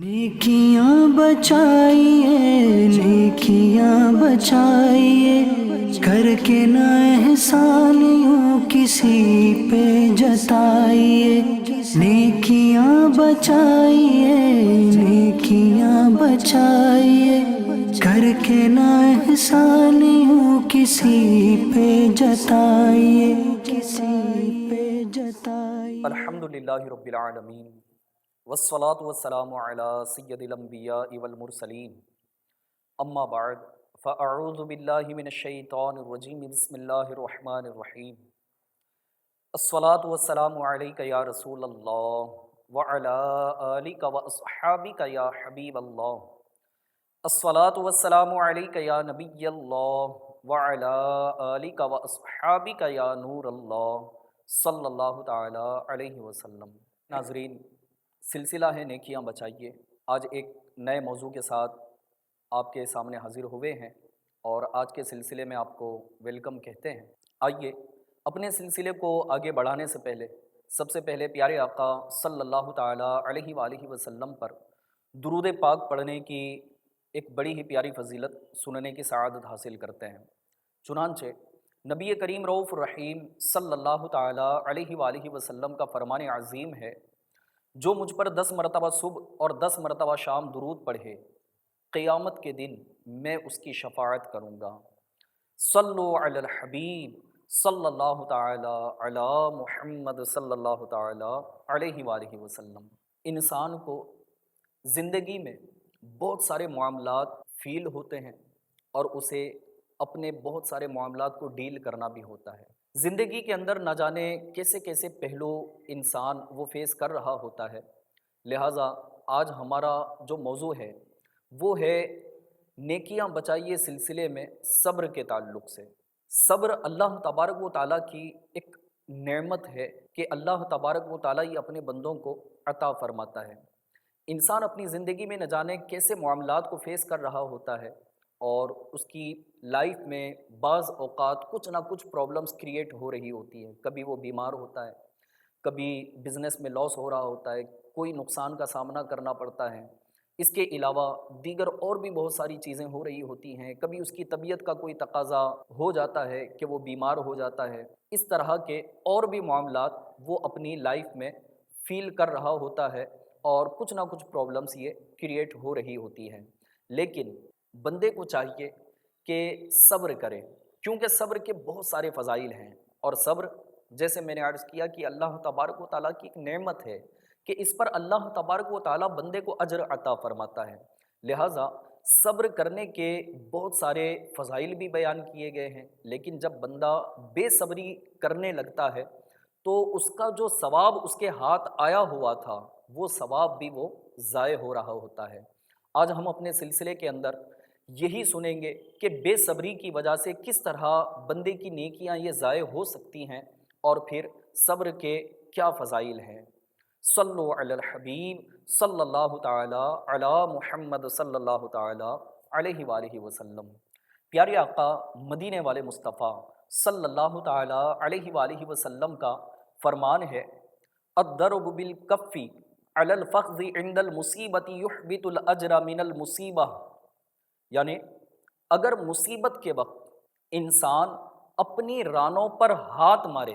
نیکیاں بچائیے، نیکیاں بچائیے، کر کے نہ احسان یوں کسی پہ جتائیے۔ نیکیاں بچائیے، نیکیاں بچائیے، کر کے نہ احسان یوں کسی پہ جتائیے، کسی پہ جتائیے۔ الحمدللہ رب العالمین والصلاة والسلام علی سید الانبیاء والمرسلین، اما بعد فاعوذ باللہ من الشیطان الرجیم، بسم اللہ الرحمن الرحیم۔ الصلاة والسلام علیک یا رسول اللہ وعلی آلک واصحابک یا حبیب اللہ۔ الصلاة والسلام علیک یا نبی اللہ وعلی آلک واصحابک یا نور اللہ صلی اللہ تعالی علیہ وسلم۔ ناظرین، سلسلہ ہے نیکیاں بچائیے۔ آج ایک نئے موضوع کے ساتھ آپ کے سامنے حاضر ہوئے ہیں اور آج کے سلسلے میں آپ کو ویلکم کہتے ہیں۔ آئیے اپنے سلسلے کو آگے بڑھانے سے پہلے سب سے پہلے پیارے آقا صلی اللہ تعالی علیہ وآلہ وسلم پر درود پاک پڑھنے کی ایک بڑی ہی پیاری فضیلت سننے کی سعادت حاصل کرتے ہیں۔ چنانچہ نبی کریم رؤوف الرحیم صلی اللہ تعالی علیہ وآلہ وسلم کا فرمان عظیم ہے، جو مجھ پر 10 مرتبہ صبح اور 10 مرتبہ شام درود پڑھے، قیامت کے دن میں اس کی شفاعت کروں گا۔ صلو علی الحبیب صلی اللہ تعالی علی محمد صلی اللہ تعالی علیہ وآلہ وسلم۔ انسان کو زندگی میں بہت سارے معاملات فیل ہوتے ہیں اور اسے اپنے بہت سارے معاملات کو ڈیل کرنا بھی ہوتا ہے۔ زندگی کے اندر نہ جانے کیسے کیسے پہلو انسان وہ فیس کر رہا ہوتا ہے۔ لہٰذا آج ہمارا جو موضوع ہے وہ ہے نیکیاں بچائیے سلسلے میں صبر کے تعلق سے۔ صبر اللہ تبارک و تعالیٰ کی ایک نعمت ہے کہ اللہ تبارک و تعالیٰ یہ اپنے بندوں کو عطا فرماتا ہے۔ انسان اپنی زندگی میں نہ جانے کیسے معاملات کو فیس کر رہا ہوتا ہے اور اس کی لائف میں بعض اوقات کچھ نہ کچھ پرابلمس کریٹ ہو رہی ہوتی ہیں۔ کبھی وہ بیمار ہوتا ہے، کبھی بزنس میں لاس ہو رہا ہوتا ہے، کوئی نقصان کا سامنا کرنا پڑتا ہے۔ اس کے علاوہ دیگر اور بھی بہت ساری چیزیں ہو رہی ہوتی ہیں۔ کبھی اس کی طبیعت کا کوئی تقاضا ہو جاتا ہے کہ وہ بیمار ہو جاتا ہے۔ اس طرح کے اور بھی معاملات وہ اپنی لائف میں فیل کر رہا ہوتا ہے اور کچھ نہ کچھ پرابلمس یہ کریٹ ہو رہی ہوتی ہیں۔ لیکن بندے کو چاہیے کہ صبر کرے، کیونکہ صبر کے بہت سارے فضائل ہیں، اور صبر جیسے میں نے عرض کیا کہ اللہ تبارک و تعالیٰ کی ایک نعمت ہے کہ اس پر اللہ تبارک و تعالیٰ بندے کو اجر عطا فرماتا ہے۔ لہٰذا صبر کرنے کے بہت سارے فضائل بھی بیان کیے گئے ہیں، لیکن جب بندہ بے صبری کرنے لگتا ہے تو اس کا جو ثواب اس کے ہاتھ آیا ہوا تھا وہ ثواب بھی وہ ضائع ہو رہا ہوتا ہے۔ آج ہم اپنے سلسلے کے اندر یہی سنیں گے کہ بے صبری کی وجہ سے کس طرح بندے کی نیکیاں یہ ضائع ہو سکتی ہیں اور پھر صبر کے کیا فضائل ہیں۔ صلو علی الحبیب صلی اللہ تعالی علی محمد صلی اللہ تعالی علیہ وآلہ وسلم۔ پیارے آقا مدینے والے مصطفیٰ صلی اللہ تعالی علیہ وآلہ وسلم کا فرمان ہے، الضرب بالکف علی الفخذ عند المصیبت یحبط الاجر من المصیبہ، یعنی اگر مصیبت کے وقت انسان اپنی رانوں پر ہاتھ مارے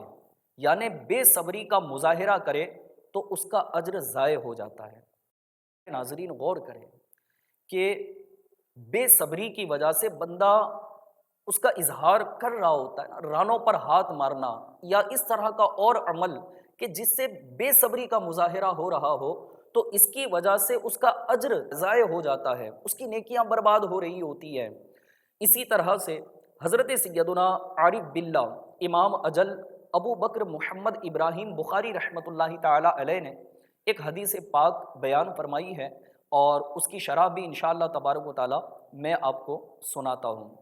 یعنی بے صبری کا مظاہرہ کرے تو اس کا اجر ضائع ہو جاتا ہے۔ ناظرین غور کریں کہ بے صبری کی وجہ سے بندہ اس کا اظہار کر رہا ہوتا ہے، رانوں پر ہاتھ مارنا یا اس طرح کا اور عمل کہ جس سے بے صبری کا مظاہرہ ہو رہا ہو، تو اس کی وجہ سے اس کا اجر ضائع ہو جاتا ہے، اس کی نیکیاں برباد ہو رہی ہوتی ہے۔ اسی طرح سے حضرت سیدنا عارف باللہ امام اجل ابو بکر محمد ابراہیم بخاری رحمۃ اللہ تعالی علیہ نے ایک حدیث پاک بیان فرمائی ہے اور اس کی شرح بھی انشاءاللہ تبارک و تعالی میں آپ کو سناتا ہوں۔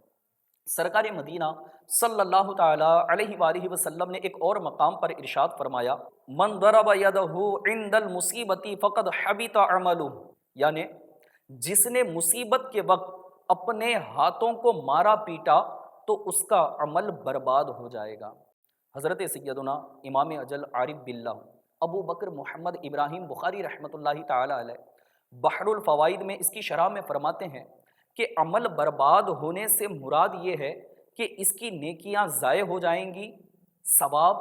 سرکار مدینہ صلی اللہ تعالی علیہ وآلہ وسلم نے ایک اور مقام پر ارشاد فرمایا، من ضرب یدہ عند المصیبت فقد حبط عملہ، یعنی جس نے مصیبت کے وقت اپنے ہاتھوں کو مارا پیٹا تو اس کا عمل برباد ہو جائے گا۔ حضرت سیدنا امام اجل عارف باللہ ابو بکر محمد ابراہیم بخاری رحمۃ اللہ تعالی علیہ بحر الفوائد میں اس کی شرح میں فرماتے ہیں کہ عمل برباد ہونے سے مراد یہ ہے کہ اس کی نیکیاں ضائع ہو جائیں گی، ثواب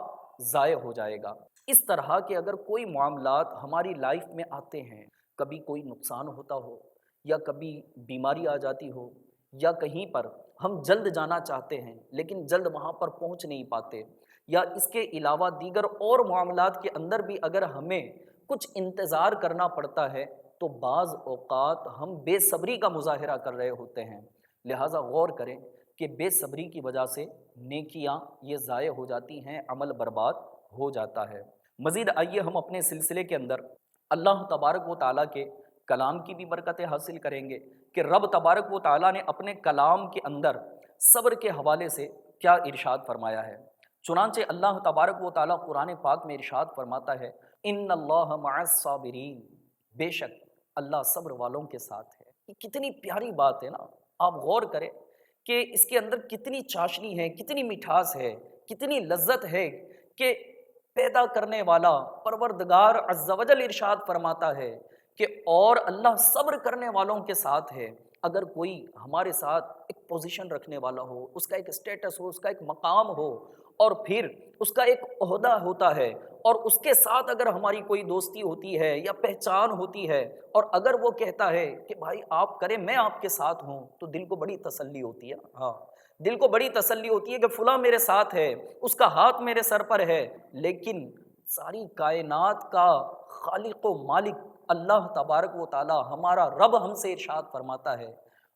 ضائع ہو جائے گا۔ اس طرح کے اگر کوئی معاملات ہماری لائف میں آتے ہیں، کبھی کوئی نقصان ہوتا ہو یا کبھی بیماری آ جاتی ہو یا کہیں پر ہم جلد جانا چاہتے ہیں لیکن جلد وہاں پر پہنچ نہیں پاتے، یا اس کے علاوہ دیگر اور معاملات کے اندر بھی اگر ہمیں کچھ انتظار کرنا پڑتا ہے تو بعض اوقات ہم بے صبری کا مظاہرہ کر رہے ہوتے ہیں، لہٰذا غور کریں کہ بے صبری کی وجہ سے نیکیاں یہ ضائع ہو جاتی ہیں، عمل برباد ہو جاتا ہے۔ مزید آئیے ہم اپنے سلسلے کے اندر اللہ تبارک و تعالیٰ کے کلام کی بھی برکتیں حاصل کریں گے کہ رب تبارک و تعالیٰ نے اپنے کلام کے اندر صبر کے حوالے سے کیا ارشاد فرمایا ہے۔ چنانچہ اللہ تبارک و تعالیٰ قرآن پاک میں ارشاد فرماتا ہے ان اللہ مع الصابرین، بے شک اللہ صبر والوں کے ساتھ ہے۔ یہ کتنی پیاری بات ہے نا، آپ غور کریں کہ اس کے اندر کتنی چاشنی ہے، کتنی مٹھاس ہے، کتنی لذت ہے کہ پیدا کرنے والا پروردگار عز و جل ارشاد فرماتا ہے کہ اور اللہ صبر کرنے والوں کے ساتھ ہے۔ اگر کوئی ہمارے ساتھ ایک پوزیشن رکھنے والا ہو، اس کا ایک اسٹیٹس ہو، اس کا ایک مقام ہو اور پھر اس کا ایک عہدہ ہوتا ہے اور اس کے ساتھ اگر ہماری کوئی دوستی ہوتی ہے یا پہچان ہوتی ہے اور اگر وہ کہتا ہے کہ بھائی آپ کریں میں آپ کے ساتھ ہوں، تو دل کو بڑی تسلی ہوتی ہے۔ ہاں، دل کو بڑی تسلی ہوتی ہے کہ فلاں میرے ساتھ ہے، اس کا ہاتھ میرے سر پر ہے۔ لیکن ساری کائنات کا خالق و مالک اللہ تبارک و تعالی ہمارا رب ہم سے ارشاد فرماتا ہے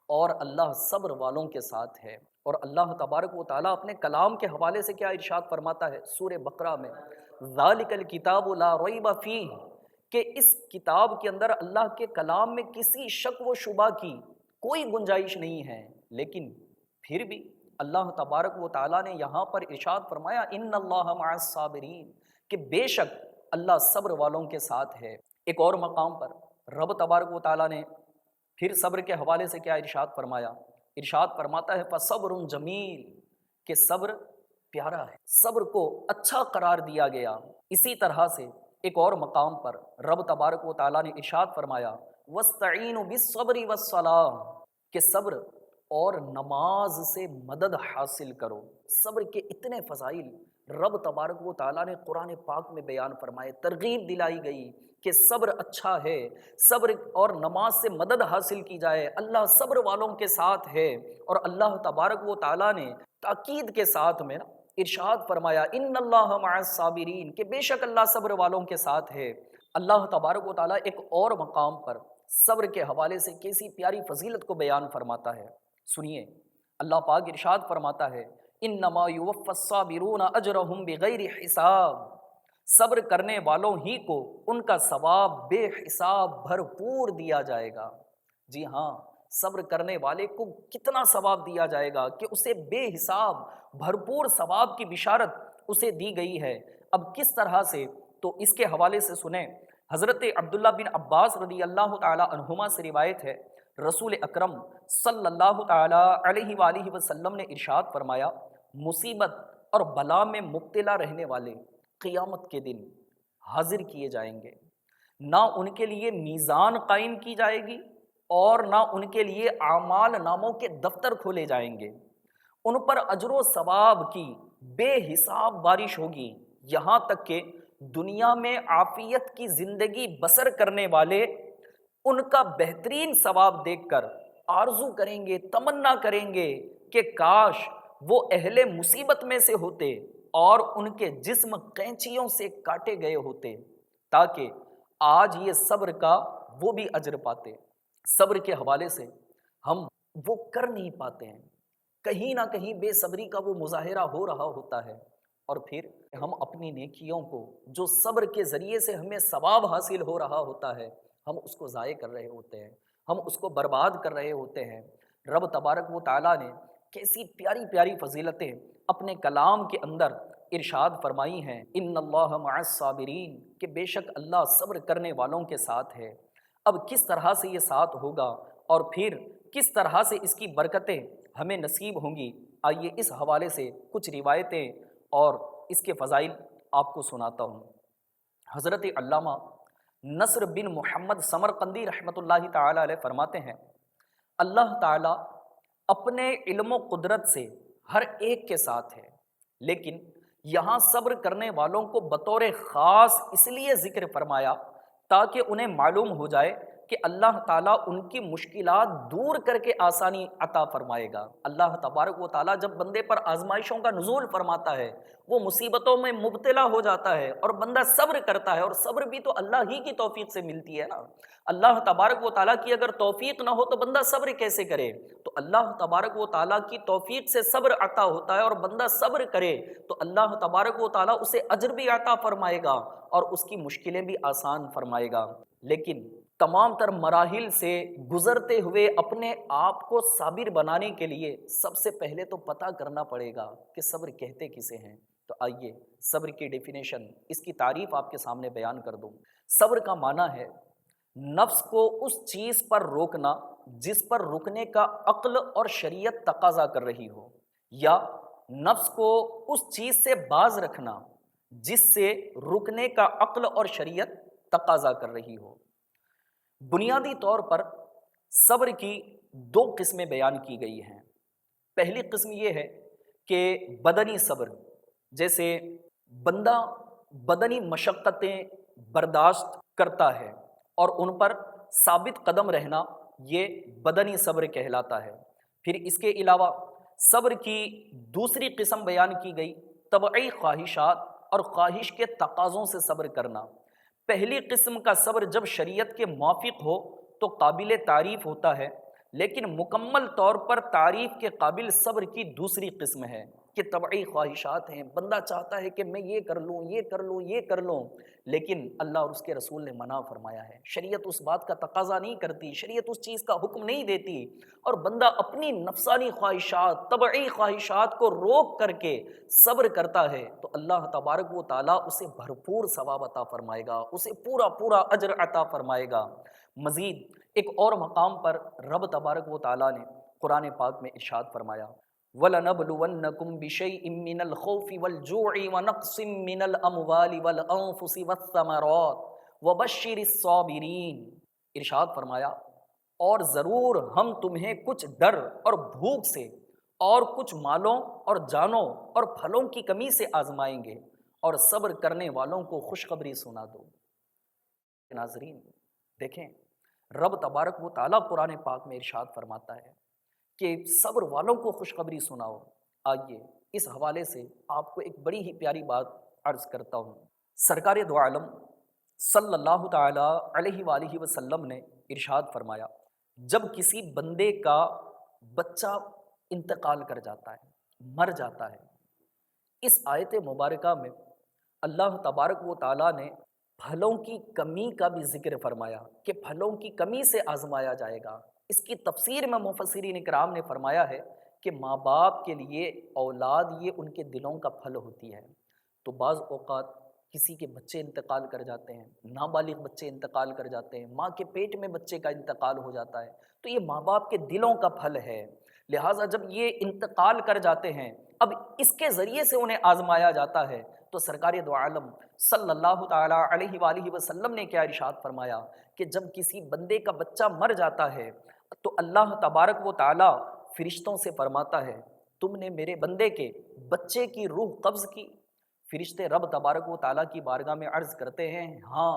اور اللہ صبر والوں کے ساتھ ہے۔ اور اللہ تبارک و تعالیٰ اپنے کلام کے حوالے سے کیا ارشاد فرماتا ہے سورہ بقرہ میں ذالک الکتاب لا ریب فیہ، کہ اس کتاب کے اندر اللہ کے کلام میں کسی شک و شبہ کی کوئی گنجائش نہیں ہے۔ لیکن پھر بھی اللہ تبارک و تعالیٰ نے یہاں پر ارشاد فرمایا ان اللہ مع الصابرین، کہ بے شک اللہ صبر والوں کے ساتھ ہے۔ ایک اور مقام پر رب تبارک و تعالیٰ نے پھر صبر کے حوالے سے کیا ارشاد فرمایا؟ ارشاد فرماتا ہے فَصَبْرٌ جمیل، کہ صبر پیارا ہے، صبر کو اچھا قرار دیا گیا۔ اسی طرح سے ایک اور مقام پر رب تبارک و تعالیٰ نے ارشاد فرمایا وَاسْتَعِينُوا بِالصَّبْرِ وَالصَّلَاةِ، کہ صبر اور نماز سے مدد حاصل کرو۔ صبر کے اتنے فضائل رب تبارک و تعالیٰ نے قرآن پاک میں بیان فرمائے، ترغیب دلائی گئی کہ صبر اچھا ہے، صبر اور نماز سے مدد حاصل کی جائے، اللہ صبر والوں کے ساتھ ہے۔ اور اللہ تبارک و تعالیٰ نے تاکید کے ساتھ میں ارشاد فرمایا ان اللہ مع الصابرین، کہ بے شک اللہ صبر والوں کے ساتھ ہے۔ اللہ تبارک و تعالیٰ ایک اور مقام پر صبر کے حوالے سے کیسی پیاری فضیلت کو بیان فرماتا ہے، سنیے۔ اللہ پاک ارشاد فرماتا ہے انما یوفی الصابرون اجرہم بغیر حساب، صبر کرنے والوں ہی کو ان کا ثواب بے حساب بھرپور دیا جائے گا۔ جی ہاں، صبر کرنے والے کو کتنا ثواب دیا جائے گا کہ اسے بے حساب بھرپور ثواب کی بشارت اسے دی گئی ہے۔ اب کس طرح سے، تو اس کے حوالے سے سنیں۔ حضرت عبداللہ بن عباس رضی اللہ تعالی عنہما سے روایت ہے، رسول اکرم صلی اللہ تعالی علیہ وآلہ وسلم نے ارشاد فرمایا مصیبت اور بلا میں مبتلا رہنے والے قیامت کے دن حاضر کیے جائیں گے، نہ ان کے لیے میزان قائم کی جائے گی اور نہ ان کے لیے اعمال ناموں کے دفتر کھولے جائیں گے، ان پر اجر و ثواب کی بے حساب بارش ہوگی، یہاں تک کہ دنیا میں عافیت کی زندگی بسر کرنے والے ان کا بہترین ثواب دیکھ کر آرزو کریں گے، تمنا کریں گے کہ کاش وہ اہل مصیبت میں سے ہوتے اور ان کے جسم قینچیوں سے کاٹے گئے ہوتے تاکہ آج یہ صبر کا وہ بھی اجر پاتے۔ صبر کے حوالے سے ہم وہ کر نہیں پاتے ہیں، کہیں نہ کہیں بے صبری کا وہ مظاہرہ ہو رہا ہوتا ہے، اور پھر ہم اپنی نیکیوں کو جو صبر کے ذریعے سے ہمیں ثواب حاصل ہو رہا ہوتا ہے ہم اس کو ضائع کر رہے ہوتے ہیں، ہم اس کو برباد کر رہے ہوتے ہیں۔ رب تبارک و تعالیٰ نے کیسی پیاری پیاری فضیلتیں اپنے کلام کے اندر ارشاد فرمائی ہیں ان اللہ مع الصابرین، کہ بے شک اللہ صبر کرنے والوں کے ساتھ ہے۔ اب کس طرح سے یہ ساتھ ہوگا اور پھر کس طرح سے اس کی برکتیں ہمیں نصیب ہوں گی، آئیے اس حوالے سے کچھ روایتیں اور اس کے فضائل آپ کو سناتا ہوں۔ حضرت علامہ نصر بن محمد سمرقندی رحمۃ اللہ تعالی علیہ فرماتے ہیں اللہ تعالیٰ اپنے علم و قدرت سے ہر ایک کے ساتھ ہے، لیکن یہاں صبر کرنے والوں کو بطور خاص اس لیے ذکر فرمایا تاکہ انہیں معلوم ہو جائے کہ اللہ تعالیٰ ان کی مشکلات دور کر کے آسانی عطا فرمائے گا۔ اللہ تبارک و تعالیٰ جب بندے پر آزمائشوں کا نزول فرماتا ہے، وہ مصیبتوں میں مبتلا ہو جاتا ہے اور بندہ صبر کرتا ہے، اور صبر بھی تو اللہ ہی کی توفیق سے ملتی ہے نا۔ اللہ تبارک و تعالیٰ کی اگر توفیق نہ ہو تو بندہ صبر کیسے کرے؟ تو اللہ تبارک و تعالیٰ کی توفیق سے صبر عطا ہوتا ہے، اور بندہ صبر کرے تو اللہ تبارک و تعالیٰ اسے اجر بھی عطا فرمائے گا اور اس کی مشکلیں بھی آسان فرمائے گا۔ لیکن تمام تر مراحل سے گزرتے ہوئے اپنے آپ کو صابر بنانے کے لیے سب سے پہلے تو پتہ کرنا پڑے گا کہ صبر کہتے کسے ہیں۔ تو آئیے صبر کی ڈیفینیشن، اس کی تعریف آپ کے سامنے بیان کر دوں۔ صبر کا معنی ہے نفس کو اس چیز پر روکنا جس پر رکنے کا عقل اور شریعت تقاضا کر رہی ہو، یا نفس کو اس چیز سے باز رکھنا جس سے رکنے کا عقل اور شریعت تقاضا کر رہی ہو۔ بنیادی طور پر صبر کی دو قسمیں بیان کی گئی ہیں۔ پہلی قسم یہ ہے کہ بدنی صبر، جیسے بندہ بدنی مشقتیں برداشت کرتا ہے اور ان پر ثابت قدم رہنا، یہ بدنی صبر کہلاتا ہے۔ پھر اس کے علاوہ صبر کی دوسری قسم بیان کی گئی طبعی خواہشات اور خواہش کے تقاضوں سے صبر کرنا۔ پہلی قسم کا صبر جب شریعت کے موافق ہو تو قابل تعریف ہوتا ہے، لیکن مکمل طور پر تعریف کے قابل صبر کی دوسری قسم ہے کہ طبعی خواہشات ہیں، بندہ چاہتا ہے کہ میں یہ کر لوں، یہ کر لوں، یہ کر لوں، لیکن اللہ اور اس کے رسول نے منع فرمایا ہے۔ شریعت اس بات کا تقاضا نہیں کرتی، شریعت اس چیز کا حکم نہیں دیتی، اور بندہ اپنی نفسانی خواہشات، طبعی خواہشات کو روک کر کے صبر کرتا ہے تو اللہ تبارک و تعالیٰ اسے بھرپور ثواب عطا فرمائے گا، اسے پورا پورا اجر عطا فرمائے گا۔ مزید ایک اور مقام پر رب تبارک و تعالیٰ نے قرآن پاک میں ارشاد فرمایا وَلَنَبْلُوَنَّكُمْ بِشَيْءٍ مِّنَ الْخَوْفِ وَالْجُوعِ وَنَقْصٍ مِّنَ الْأَمْوَالِ وَالْأَنفُسِ وَالثَّمَرَاتِ وَبَشِّرِ الصَّابِرِينَ۔ ارشاد فرمایا اور ضرور ہم تمہیں کچھ ڈر اور بھوک سے اور کچھ مالوں اور جانوں اور پھلوں کی کمی سے آزمائیں گے، اور صبر کرنے والوں کو خوشخبری سنا دو۔ ناظرین دیکھیں، رب تبارک و تعالیٰ قرآن پاک میں ارشاد فرماتا ہے کہ صبر والوں کو خوشخبری سناؤ۔ آئیے اس حوالے سے آپ کو ایک بڑی ہی پیاری بات عرض کرتا ہوں۔ سرکار دو عالم صلی اللہ تعالیٰ علیہ وآلہ وسلم نے ارشاد فرمایا جب کسی بندے کا بچہ انتقال کر جاتا ہے، مر جاتا ہے، اس آیت مبارکہ میں اللہ تبارک و تعالیٰ نے پھلوں کی کمی کا بھی ذکر فرمایا کہ پھلوں کی کمی سے آزمایا جائے گا۔ اس کی تفسیر میں مفسرین کرام نے فرمایا ہے کہ ماں باپ کے لیے اولاد یہ ان کے دلوں کا پھل ہوتی ہے، تو بعض اوقات کسی کے بچے انتقال کر جاتے ہیں، نابالغ بچے انتقال کر جاتے ہیں، ماں کے پیٹ میں بچے کا انتقال ہو جاتا ہے، تو یہ ماں باپ کے دلوں کا پھل ہے۔ لہٰذا جب یہ انتقال کر جاتے ہیں، اب اس کے ذریعے سے انہیں آزمایا جاتا ہے، تو سرکار دو عالم صلی اللہ تعالیٰ علیہ وآلہ وسلم نے کیا ارشاد فرمایا کہ جب کسی بندے کا بچہ مر جاتا ہے تو اللہ تبارک و تعالیٰ فرشتوں سے فرماتا ہے تم نے میرے بندے کے بچے کی روح قبض کی؟ فرشتے رب تبارک و تعالیٰ کی بارگاہ میں عرض کرتے ہیں ہاں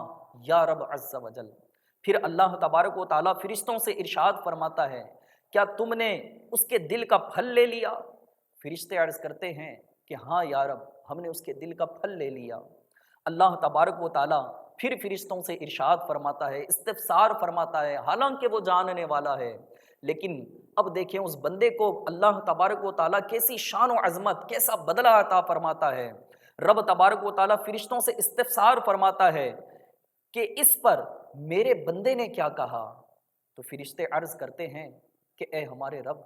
یا رب عز و جل۔ پھر اللہ تبارک و تعالیٰ فرشتوں سے ارشاد فرماتا ہے کیا تم نے اس کے دل کا پھل لے لیا؟ فرشتے عرض کرتے ہیں کہ ہاں یا رب، ہم نے اس کے دل کا پھل لے لیا۔ اللہ تبارک و تعالیٰ پھر فرشتوں سے ارشاد فرماتا ہے، استفسار فرماتا ہے، حالانکہ وہ جاننے والا ہے، لیکن اب دیکھیں اس بندے کو اللہ تبارک و تعالیٰ کیسی شان و عظمت، کیسا بدلہ عطا فرماتا ہے۔ رب تبارک و تعالیٰ فرشتوں سے استفسار فرماتا ہے کہ اس پر میرے بندے نے کیا کہا؟ تو فرشتے عرض کرتے ہیں کہ اے ہمارے رب،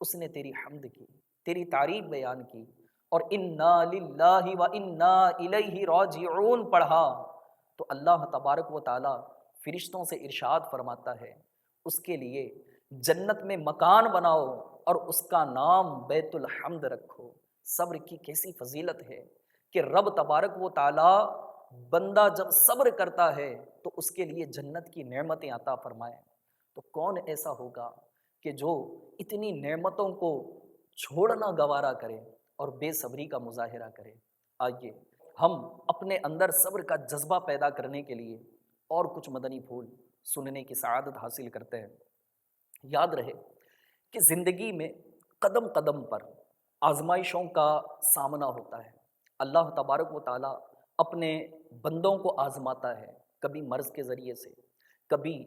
اس نے تیری حمد کی، تیری تعریف بیان کی اور انا للہ و انا الیہ راجعون پڑھا، تو اللہ تبارک و تعالیٰ فرشتوں سے ارشاد فرماتا ہے اس کے لیے جنت میں مکان بناؤ اور اس کا نام بیت الحمد رکھو۔ صبر کی کیسی فضیلت ہے کہ رب تبارک و تعالیٰ بندہ جب صبر کرتا ہے تو اس کے لیے جنت کی نعمتیں عطا فرمائے، تو کون ایسا ہوگا کہ جو اتنی نعمتوں کو چھوڑنا گوارا کرے اور بے صبری کا مظاہرہ کرے۔ آئیے ہم اپنے اندر صبر کا جذبہ پیدا کرنے کے لیے اور کچھ مدنی پھول سننے کی سعادت حاصل کرتے ہیں۔ یاد رہے کہ زندگی میں قدم قدم پر آزمائشوں کا سامنا ہوتا ہے۔ اللہ تبارک و تعالیٰ اپنے بندوں کو آزماتا ہے، کبھی مرض کے ذریعے سے، کبھی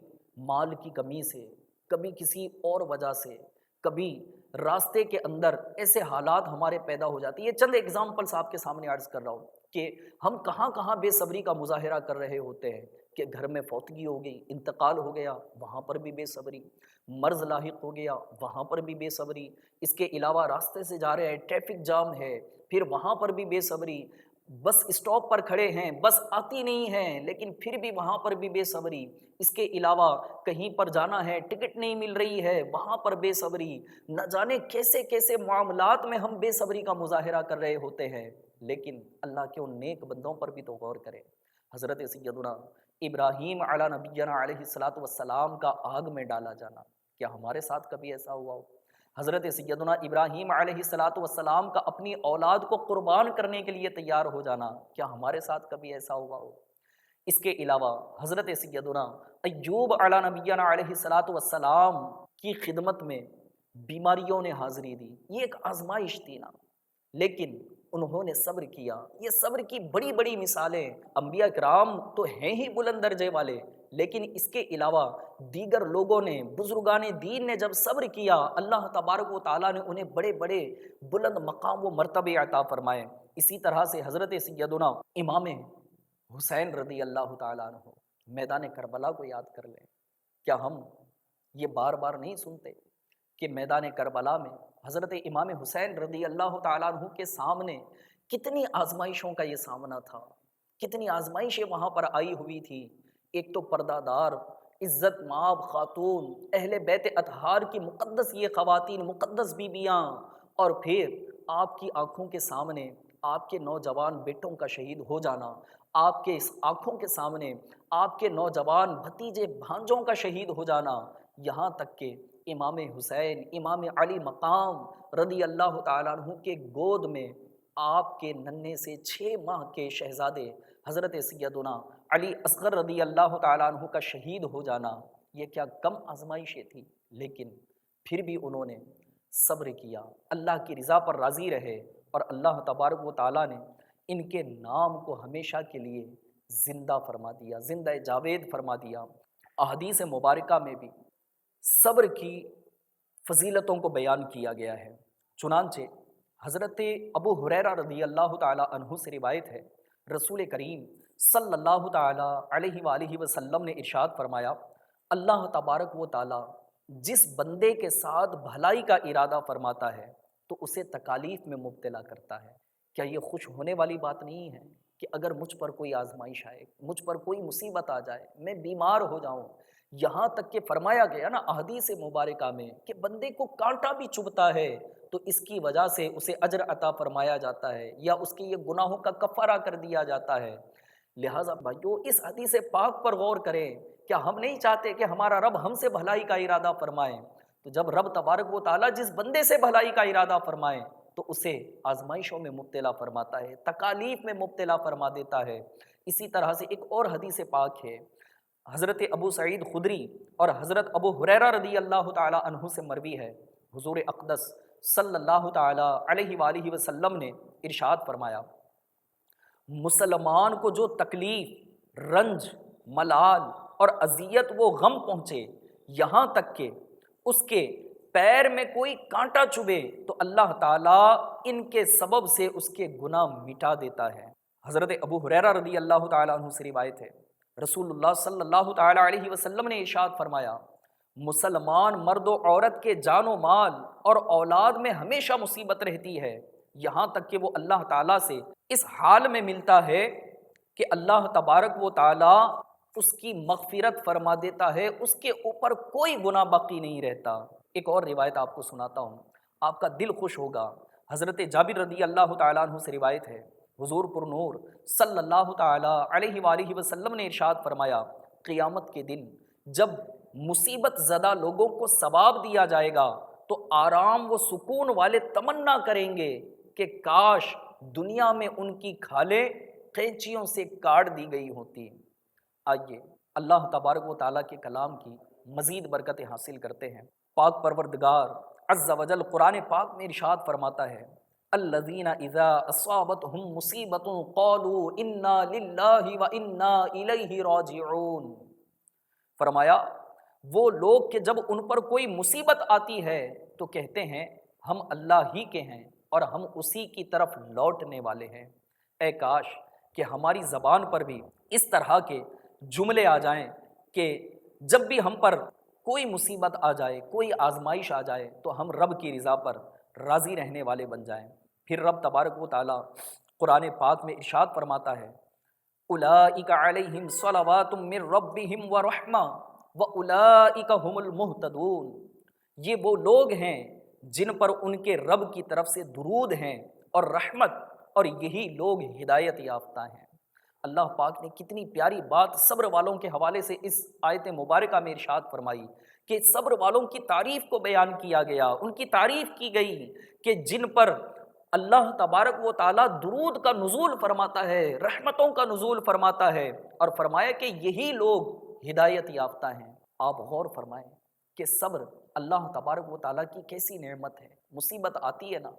مال کی کمی سے، کبھی کسی اور وجہ سے، کبھی راستے کے اندر ایسے حالات ہمارے پیدا ہو جاتی ہے۔ یہ چند ایگزامپلس آپ کے سامنے عرض کر رہا ہوں کہ ہم کہاں کہاں بے صبری کا مظاہرہ کر رہے ہوتے ہیں، کہ گھر میں فوتگی ہو گئی، انتقال ہو گیا، وہاں پر بھی بے صبری، مرض لاحق ہو گیا، وہاں پر بھی بے صبری، اس کے علاوہ راستے سے جا رہے ہیں، ٹریفک جام ہے، پھر وہاں پر بھی بے صبری، بس اسٹاپ پر کھڑے ہیں، بس آتی نہیں ہے لیکن پھر بھی وہاں پر بھی بے صبری، اس کے علاوہ کہیں پر جانا ہے، ٹکٹ نہیں مل رہی ہے، وہاں پر بے صبری، نہ جانے کیسے کیسے معاملات میں ہم بے صبری کا مظاہرہ کر رہے ہوتے ہیں۔ لیکن اللہ کے ان نیک بندوں پر بھی تو غور کریں۔ حضرت سیدنا ابراہیم علی نبینا علیہ الصلوۃ والسلام کا آگ میں ڈالا جانا، کیا ہمارے ساتھ کبھی ایسا ہوا ہو؟ حضرت سیدنا ابراہیم علیہ الصلوۃ والسلام کا اپنی اولاد کو قربان کرنے کے لیے تیار ہو جانا، کیا ہمارے ساتھ کبھی ایسا ہوا ہو؟ اس کے علاوہ حضرت سیدنا ایوب علی نبینا علیہ الصلوۃ والسلام کی خدمت میں بیماریوں نے حاضری دی، یہ ایک آزمائش تھی نا، لیکن انہوں نے صبر کیا۔ یہ صبر کی بڑی بڑی مثالیں، انبیاء کرام تو ہیں ہی بلند درجے والے، لیکن اس کے علاوہ دیگر لوگوں نے، بزرگان دین نے جب صبر کیا، اللہ تبارک و تعالیٰ نے انہیں بڑے بڑے بلند مقام و مرتبے عطا فرمائے۔ اسی طرح سے حضرت سیدنا امام حسین رضی اللہ تعالیٰ عنہ، میدان کربلا کو یاد کر لیں، کیا ہم یہ بار بار نہیں سنتے کہ میدان کربلا میں حضرت امام حسین رضی اللہ تعالیٰ عنہ کے سامنے کتنی آزمائشوں کا یہ سامنا تھا، کتنی آزمائشیں وہاں پر آئی ہوئی تھی۔ ایک تو پردہ دار، عزت مآب خاتون، اہل بیت اطہار کی مقدس یہ خواتین، مقدس بیویاں، اور پھر آپ کی آنکھوں کے سامنے آپ کے نوجوان بیٹوں کا شہید ہو جانا، آپ کے آنکھوں کے سامنے آپ کے نوجوان بھتیجے بھانجوں کا شہید ہو جانا، یہاں تک کہ امام حسین، امام علی مقام رضی اللہ تعالیٰ عنہ کے گود میں آپ کے ننھے سے 6 ماہ کے شہزادے حضرت سیدنا علی اصغر رضی اللہ تعالیٰ عنہ کا شہید ہو جانا، یہ کیا کم آزمائشیں تھی؟ لیکن پھر بھی انہوں نے صبر کیا، اللہ کی رضا پر راضی رہے، اور اللہ تبارک و تعالیٰ نے ان کے نام کو ہمیشہ کے لیے زندہ فرما دیا، زندہ جاوید فرما دیا۔ احادیث مبارکہ میں بھی صبر کی فضیلتوں کو بیان کیا گیا ہے۔ چنانچہ حضرت ابو ہریرہ رضی اللہ تعالیٰ عنہ سے روایت ہے، رسول کریم صلی اللہ تعالیٰ علیہ وآلہ وسلم نے ارشاد فرمایا، اللہ تبارک و تعالیٰ جس بندے کے ساتھ بھلائی کا ارادہ فرماتا ہے تو اسے تکالیف میں مبتلا کرتا ہے۔ کیا یہ خوش ہونے والی بات نہیں ہے کہ اگر مجھ پر کوئی آزمائش آئے، مجھ پر کوئی مصیبت آ جائے، میں بیمار ہو جاؤں، یہاں تک کہ فرمایا گیا نا احادیث مبارکہ میں کہ بندے کو کانٹا بھی چبھتا ہے تو اس کی وجہ سے اسے اجر عطا فرمایا جاتا ہے، یا اس کے یہ گناہوں کا کفارہ کر دیا جاتا ہے۔ لہٰذا بھائیو اس حدیث پاک پر غور کریں، کیا ہم نہیں چاہتے کہ ہمارا رب ہم سے بھلائی کا ارادہ فرمائے؟ تو جب رب تبارک و تعالیٰ جس بندے سے بھلائی کا ارادہ فرمائے تو اسے آزمائشوں میں مبتلا فرماتا ہے، تکالیف میں مبتلا فرما دیتا ہے۔ اسی طرح سے ایک اور حدیث پاک ہے، حضرت ابو سعید خدری اور حضرت ابو ہریرہ رضی اللہ تعالیٰ عنہ سے مروی ہے، حضور اقدس صلی اللہ تعالیٰ علیہ وآلہ وسلم نے ارشاد فرمایا، مسلمان کو جو تکلیف، رنج، ملال اور اذیت و غم پہنچے، یہاں تک کہ اس کے پیر میں کوئی کانٹا چبھے، تو اللہ تعالیٰ ان کے سبب سے اس کے گناہ مٹا دیتا ہے۔ حضرت ابو ہریرہ رضی اللہ تعالیٰ عنہ سے روایت ہے، رسول اللہ صلی اللہ تعالیٰ علیہ وسلم نے ارشاد فرمایا، مسلمان مرد و عورت کے جان و مال اور اولاد میں ہمیشہ مصیبت رہتی ہے، یہاں تک کہ وہ اللہ تعالیٰ سے اس حال میں ملتا ہے کہ اللہ تبارک و تعالیٰ اس کی مغفرت فرما دیتا ہے، اس کے اوپر کوئی گناہ باقی نہیں رہتا۔ ایک اور روایت آپ کو سناتا ہوں، آپ کا دل خوش ہوگا۔ حضرت جابر رضی اللہ تعالیٰ عنہ سے روایت ہے، حضور پر نور صلی اللہ تعالی علیہ وآلہ وسلم نے ارشاد فرمایا، قیامت کے دن جب مصیبت زدہ لوگوں کو ثواب دیا جائے گا تو آرام و سکون والے تمنا کریں گے کہ کاش دنیا میں ان کی کھالیں قینچیوں سے کاٹ دی گئی ہوتی۔ آئیے اللہ تبارک و تعالیٰ کے کلام کی مزید برکتیں حاصل کرتے ہیں۔ پاک پروردگار عز و جل قرآن پاک میں ارشاد فرماتا ہے، الذین اذا اصابتہم مصیبت قالوا انا للہ و انا الیہ راجعون۔ فرمایا وہ لوگ کہ جب ان پر کوئی مصیبت آتی ہے تو کہتے ہیں ہم اللہ ہی کے ہیں اور ہم اسی کی طرف لوٹنے والے ہیں۔ اے کاش کہ ہماری زبان پر بھی اس طرح کے جملے آ جائیں کہ جب بھی ہم پر کوئی مصیبت آ جائے، کوئی آزمائش آ جائے تو ہم رب کی رضا پر راضی رہنے والے بن جائیں۔ پھر رب تبارک و تعالیٰ قرآن پاک میں ارشاد فرماتا ہے، اولئک علیہم صلوات من ربہم ورحمہ واولئک ھم المہتدون۔ یہ وہ لوگ ہیں جن پر ان کے رب کی طرف سے درود ہیں اور رحمت، اور یہی لوگ ہدایت یافتہ ہیں۔ اللہ پاک نے کتنی پیاری بات صبر والوں کے حوالے سے اس آیت مبارکہ میں ارشاد فرمائی کہ صبر والوں کی تعریف کو بیان کیا گیا، ان کی تعریف کی گئی کہ جن پر اللہ تبارک و تعالیٰ درود کا نزول فرماتا ہے، رحمتوں کا نزول فرماتا ہے، اور فرمایا کہ یہی لوگ ہدایت یافتہ ہیں۔ آپ غور فرمائیں کہ صبر اللہ تبارک و تعالیٰ کی کیسی نعمت ہے۔ مصیبت آتی ہے نا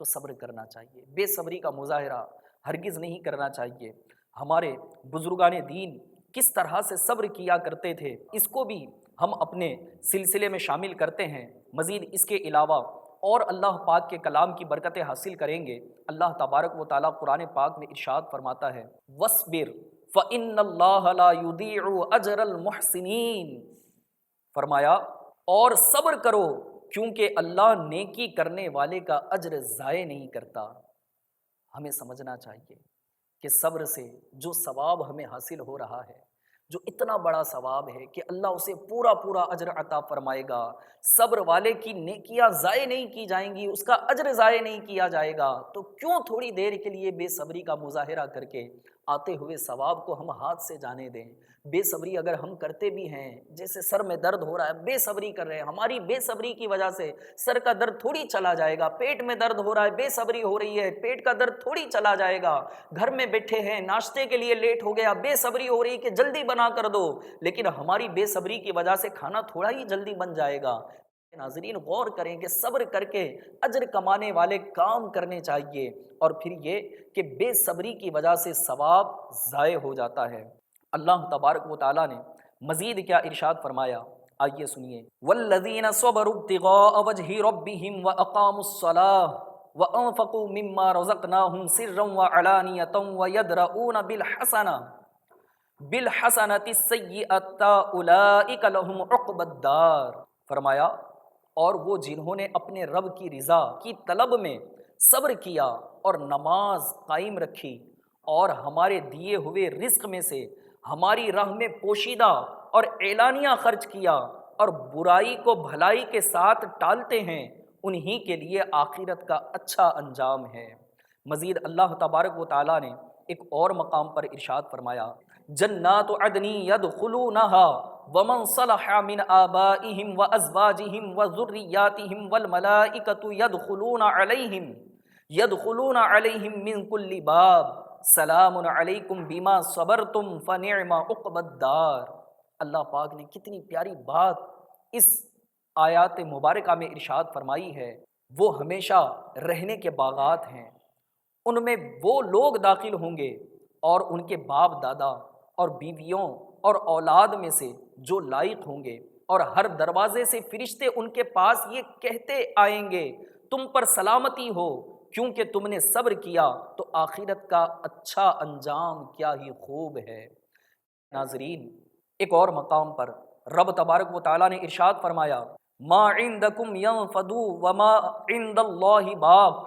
تو صبر کرنا چاہیے، بے صبری کا مظاہرہ ہرگز نہیں کرنا چاہیے۔ ہمارے بزرگان دین کس طرح سے صبر کیا کرتے تھے اس کو بھی ہم اپنے سلسلے میں شامل کرتے ہیں۔ مزید اس کے علاوہ اور اللہ پاک کے کلام کی برکتیں حاصل کریں گے۔ اللہ تبارک و تعالیٰ قرآن پاک میں ارشاد فرماتا ہے، وَاصْبِرْ فَإِنَّ اللَّهَ لَا يُضِيعُ أَجْرَ الْمُحْسِنِينَ۔ فرمایا اور صبر کرو کیونکہ اللہ نیکی کرنے والے کا اجر ضائع نہیں کرتا۔ ہمیں سمجھنا چاہیے کہ صبر سے جو ثواب ہمیں حاصل ہو رہا ہے، جو اتنا بڑا ثواب ہے کہ اللہ اسے پورا پورا اجر عطا فرمائے گا۔ صبر والے کی نیکیاں ضائع نہیں کی جائیں گی، اس کا اجر ضائع نہیں کیا جائے گا، تو کیوں تھوڑی دیر کے لیے بے صبری کا مظاہرہ کر کے آتے ہوئے ثواب کو ہم ہاتھ سے جانے دیں۔ بے صبری اگر ہم کرتے بھی ہیں، جیسے سر میں درد ہو رہا ہے، بے صبری کر رہے ہیں، ہماری بے صبری کی وجہ سے سر کا درد تھوڑی چلا جائے گا۔ پیٹ میں درد ہو رہا ہے، بے صبری ہو رہی ہے، پیٹ کا درد تھوڑی چلا جائے گا۔ گھر میں بیٹھے ہیں، ناشتے کے لیے لیٹ ہو گیا، بے صبری ہو رہی کہ جلدی بنا کر دو، لیکن ہماری بے صبری کی وجہ سے کھانا تھوڑا ہی جلدی بن جائے گا۔ ناظرین غور کریں کہ صبر کر کے اجر کمانے والے کام کرنے چاہیے، اور پھر یہ کہ بے صبری کی وجہ سے ثواب ضائع ہو جاتا ہے۔ اللہ تبارک و تعالیٰ نے مزید کیا ارشاد فرمایا، آئیے سنیے، والذین صبروا ابتغاء وجہ ربہم واقاموا الصلاۃ وانفقوا مما رزقناہم سرا وعلانیۃ ویدرؤون بالحسنۃ السیئۃ اولئک لہم عقبی الدار۔ فرمایا اور وہ جنہوں نے اپنے رب کی رضا کی طلب میں صبر کیا اور نماز قائم رکھی اور ہمارے دیے ہوئے رزق میں سے ہماری راہ میں پوشیدہ اور اعلانیہ خرچ کیا اور برائی کو بھلائی کے ساتھ ٹالتے ہیں، انہی کے لیے آخرت کا اچھا انجام ہے۔ مزید اللہ تبارک و تعالیٰ نے ایک اور مقام پر ارشاد فرمایا، جنات عدن یدخلونہا ومن صلح من آبائہم وازواجہم وذریاتہم والملائکۃ یدخلون علیہم من کل باب سلام علیکم بما صبرتم فنعم عقبی الدار۔ اللہ پاک نے کتنی پیاری بات اس آیات مبارکہ میں ارشاد فرمائی ہے، وہ ہمیشہ رہنے کے باغات ہیں، ان میں وہ لوگ داخل ہوں گے اور ان کے باپ دادا اور بیویوں اور اولاد میں سے جو لائق ہوں گے، اور ہر دروازے سے فرشتے ان کے پاس یہ کہتے آئیں گے، تم پر سلامتی ہو کیونکہ تم نے صبر کیا تو آخرت کا اچھا انجام کیا ہی خوب ہے۔ ناظرین ایک اور مقام پر رب تبارک و تعالیٰ نے ارشاد فرمایا، ما عندکم ینفد وما عند اللہ باق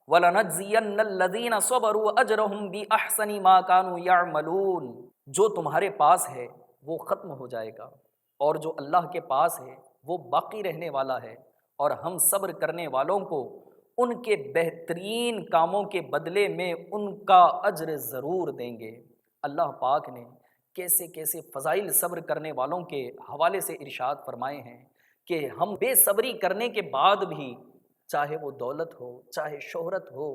وَلَنَجْزِيَنَّ الَّذِينَ صَبَرُوا أَجْرَهُمْ بِأَحْسَنِ مَا كَانُوا يَعْمَلُونَ۔ جو تمہارے پاس ہے وہ ختم ہو جائے گا، اور جو اللہ کے پاس ہے وہ باقی رہنے والا ہے، اور ہم صبر کرنے والوں کو ان کے بہترین کاموں کے بدلے میں ان کا اجر ضرور دیں گے۔ اللہ پاک نے کیسے کیسے فضائل صبر کرنے والوں کے حوالے سے ارشاد فرمائے ہیں کہ ہم بے صبری کرنے کے بعد بھی، چاہے وہ دولت ہو، چاہے شہرت ہو،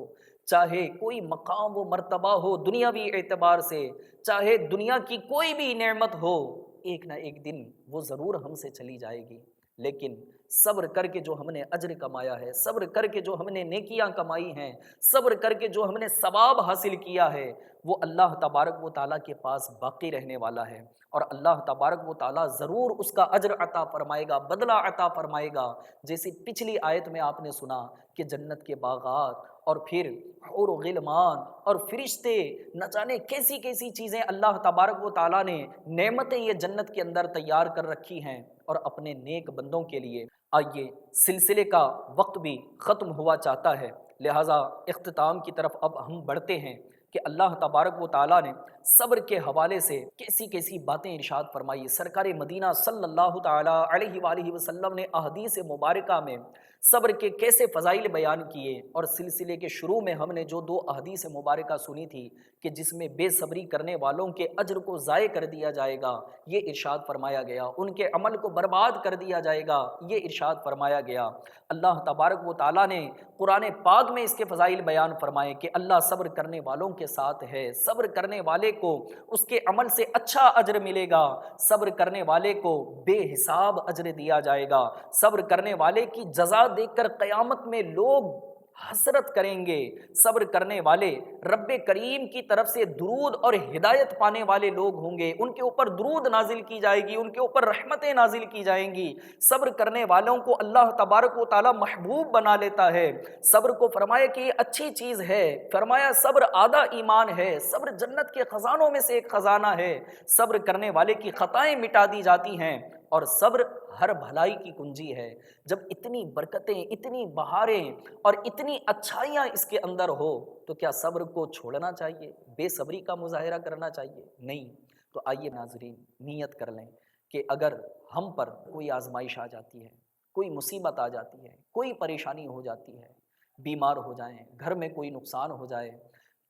چاہے کوئی مقام و مرتبہ ہو دنیاوی اعتبار سے، چاہے دنیا کی کوئی بھی نعمت ہو، ایک نہ ایک دن وہ ضرور ہم سے چلی جائے گی، لیکن صبر کر کے جو ہم نے اجر کمایا ہے، صبر کر کے جو ہم نے نیکیاں کمائی ہیں، صبر کر کے جو ہم نے ثواب حاصل کیا ہے، وہ اللہ تبارک و تعالیٰ کے پاس باقی رہنے والا ہے، اور اللہ تبارک و تعالیٰ ضرور اس کا اجر عطا فرمائے گا، بدلہ عطا فرمائے گا۔ جیسے پچھلی آیت میں آپ نے سنا کہ جنت کے باغات اور پھر حور و غلمان اور فرشتے، نہ جانے کیسی کیسی چیزیں اللہ تبارک و تعالیٰ نے نعمتیں یہ جنت کے اندر تیار کر رکھی ہیں اور اپنے نیک بندوں کے لیے۔ آئیے، سلسلے کا وقت بھی ختم ہوا چاہتا ہے، لہٰذا اختتام کی طرف اب ہم بڑھتے ہیں کہ اللہ تبارک و تعالیٰ نے صبر کے حوالے سے کیسی کیسی باتیں ارشاد فرمائی۔ سرکار مدینہ صلی اللہ تعالیٰ علیہ وآلہ وسلم نے احادیث مبارکہ میں صبر کے کیسے فضائل بیان کیے، اور سلسلے کے شروع میں ہم نے جو 2 احادیث مبارکہ سنی تھی کہ جس میں بے صبری کرنے والوں کے اجر کو ضائع کر دیا جائے گا، یہ ارشاد فرمایا گیا، ان کے عمل کو برباد کر دیا جائے گا، یہ ارشاد فرمایا گیا۔ اللہ تبارک و تعالیٰ نے قرآن پاک میں اس کے فضائل بیان فرمائے کہ اللہ صبر کرنے والوں کے ساتھ ہے، صبر کرنے والے کو اس کے عمل سے اچھا اجر ملے گا، صبر کرنے والے کو بے حساب اجر دیا جائے گا، صبر کرنے والے کی جزا دیکھ کر قیامت میں لوگ حسرت کریں گے، صبر کرنے والے رب کریم کی طرف سے درود اور ہدایت پانے والے لوگ ہوں گے، ان کے اوپر درود نازل کی جائے گی، ان کے اوپر رحمتیں نازل کی جائیں گی۔ صبر کرنے والوں کو اللہ تبارک و تعالی محبوب بنا لیتا ہے۔ صبر کو فرمایا کہ یہ اچھی چیز ہے، فرمایا صبر آدھا ایمان ہے، صبر جنت کے خزانوں میں سے ایک خزانہ ہے، صبر کرنے والے کی خطائیں مٹا دی جاتی ہیں، اور صبر ہر بھلائی کی کنجی ہے۔ جب اتنی برکتیں، اتنی بہاریں اور اتنی اچھائیاں اس کے اندر ہو تو کیا صبر کو چھوڑنا چاہیے، بے صبری کا مظاہرہ کرنا چاہیے؟ نہیں۔ تو آئیے ناظرین، نیت کر لیں کہ اگر ہم پر کوئی آزمائش آ جاتی ہے، کوئی مصیبت آ جاتی ہے، کوئی پریشانی ہو جاتی ہے، بیمار ہو جائیں، گھر میں کوئی نقصان ہو جائے،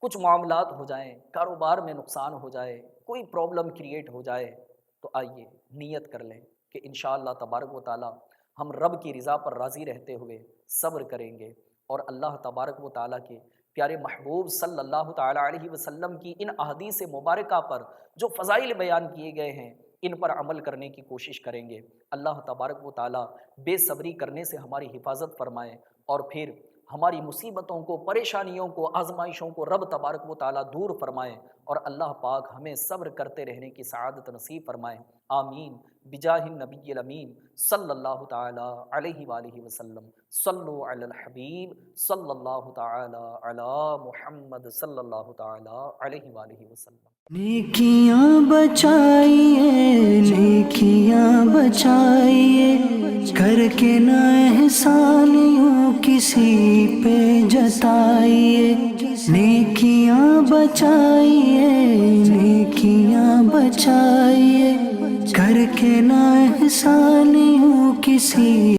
کچھ معاملات ہو جائیں، کاروبار میں نقصان ہو جائے، کوئی پرابلم کریٹ ہو جائے، تو آئیے نیت کر لیں کہ انشاءاللہ تبارک و تعالی ہم رب کی رضا پر راضی رہتے ہوئے صبر کریں گے، اور اللہ تبارک و تعالیٰ کے پیارے محبوب صلی اللہ تعالیٰ علیہ وسلم کی ان احادیث مبارکہ پر جو فضائل بیان کیے گئے ہیں ان پر عمل کرنے کی کوشش کریں گے۔ اللہ تبارک و تعالیٰ بے صبری کرنے سے ہماری حفاظت فرمائے، اور پھر ہماری مصیبتوں کو، پریشانیوں کو، آزمائشوں کو رب تبارک و تعالیٰ دور فرمائے، اور اللہ پاک ہمیں صبر کرتے رہنے کی سعادت نصیب فرمائے۔ آمین بجاہ النبی الامین صلی اللہ تعالیٰ علیہ وآلہ وسلم۔ صلو علی الحبیب صلی اللہ تعالیٰ علی محمد صلی اللہ تعالیٰ علیہ وآلہ وسلم۔ نیکیاں بچائیے، نیکیاں بچائیے، کر کے نہ احسان یوں کسی پہ جتائیے، نیکیاں بچائیے، نیکیاں بچائیے، کر کے نہ احسان یوں کسی